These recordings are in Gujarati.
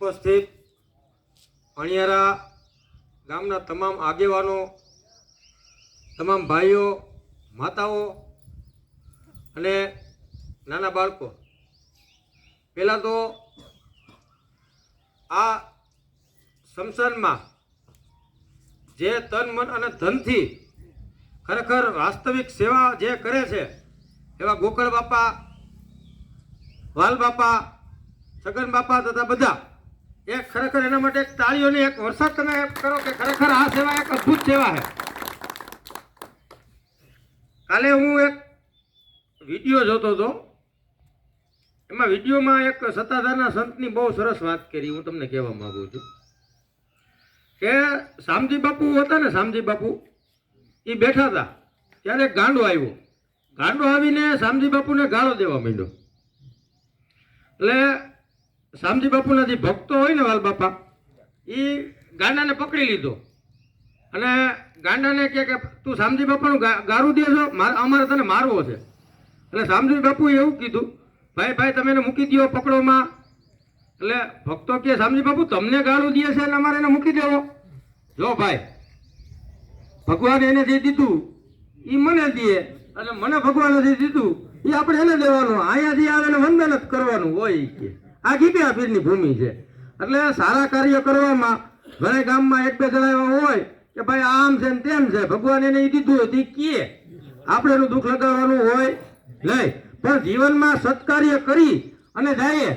ઉપસ્થિત અણિયારા ગામના તમામ આગેવાનો, તમામ ભાઈઓ, માતાઓ અને નાના બાળકો, પહેલાં તો આ સ્મશાનમાં જે તન મન અને ધનથી ખરેખર વાસ્તવિક સેવા જે કરે છે એવા ગોકળ બાપા, વાલ બાપા, છગન બાપા તથા બધા એ ખરેખર એના માટે એક તાળીઓની એક વરસાદ તમે કરો કે ખરેખર આ સેવા એક અદ્ભુત સેવા છે. કાલે હું એક વિડીયો જોતો હતો, એમાં વિડીયોમાં એક સત્તાધારના સંતની બહુ સરસ વાત કરી. હું તમને કહેવા માંગુ છું કે શામજી બાપુ હતા ને, શામજી બાપુ એ બેઠા હતા ત્યારે ગાંડો આવ્યો. ગાંડો આવીને શામજી બાપુને ગાળો દેવા માંડ્યો. એટલે શામજી બાપુના જે ભક્તો હોય ને વાલ બાપા, એ ગાંડાને પકડી લીધો અને ગાંડાને કહે કે તું શામજી બાપાનું ગારું દે છો, અમારે તને મારવો છે. એટલે શામજી બાપુએ એવું કીધું, ભાઈ ભાઈ તમે એને મૂકી દો પકડોમાં. એટલે ભક્તો કે શામજી બાપુ તમને ગાળું દે છે અને અમારે એને મૂકી દેવો. જો ભાઈ, ભગવાને એને જે દીધું એ મને દે અને મને ભગવાને જે દીધું એ આપણે એને દેવાનું. અહીંયાથી આવે ને વંદન જ કરવાનું હોય કે આ ગીગા પીરની ભૂમિ છે. એટલે સારા કાર્ય કરવામાં ઘણા ગામમાં એક બે જણા એવા હોય કે ભાઈ આમ છે ને તેમ છે, ભગવાન એને દીધું હોય તે કીએ, આપણે એનું દુઃખ લગાવવાનું હોય નહીં. પણ જીવનમાં સત્કાર્ય કરી અને જાય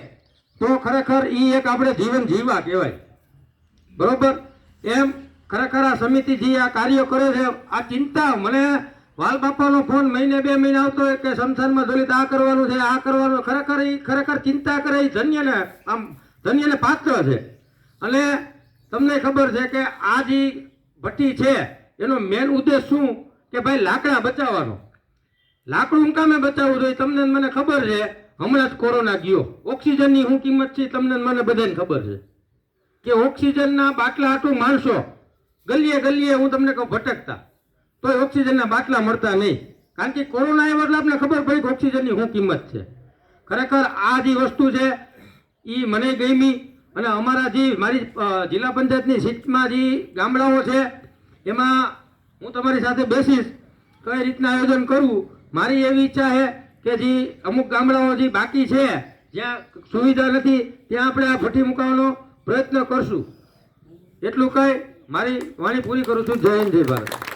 તો ખરેખર એ એક આપણે જીવન જીવવા કહેવાય. બરોબર? એમ ખરેખર આ સમિતિ જે આ કાર્ય કરે છે, આ ચિંતા મને વાલ બાપાનો ફોન મહિને બે મહિને આવતો હોય કે સ્મશાનમાં દલિત આ કરવાનું છે, આ કરવાનું. ખરેખર ચિંતા કરે એ ધન્યને આમ ધન્યને પાત્ર છે. અને તમને ખબર છે કે આ જે ભઠ્ઠી છે એનો મેન ઉદ્દેશ શું કે ભાઈ લાકડા બચાવવાનો. લાકડું કામે બચાવવું જોઈએ. તમને મને ખબર છે, હમણાં જ કોરોના ગયો, ઓક્સિજનની શું કિંમત છે તમને મને બધાને ખબર છે કે ઓક્સિજનના બાટલા આટલું માણસો ગલીએ ગલીએ હું તમને કહું ભટકતા, તો ઓક્સિજનના બાટલા મળતા નહીં. કારણ કે કોરોના આવ્યો એટલે આપણે ખબર પડી કે ઓક્સિજનની શું કિંમત છે. ખરેખર આ જે વસ્તુ છે એ મને ગમી. અને અમારા જે મારી જિલ્લા પંચાયતની સીટમાં જે ગામડાઓ છે એમાં હું તમારી સાથે બેસીશ, કઈ રીતના આયોજન કરવું. મારી એવી ઈચ્છા છે કે જે અમુક ગામડાઓ જે બાકી છે જ્યાં સુવિધા નથી ત્યાં આપણે આ ભઠ્ઠી મૂકવાનો પ્રયત્ન કરશું. એટલું કહી મારી વાણી પૂરી કરું છું. જય હિન્દ, જય ભારત.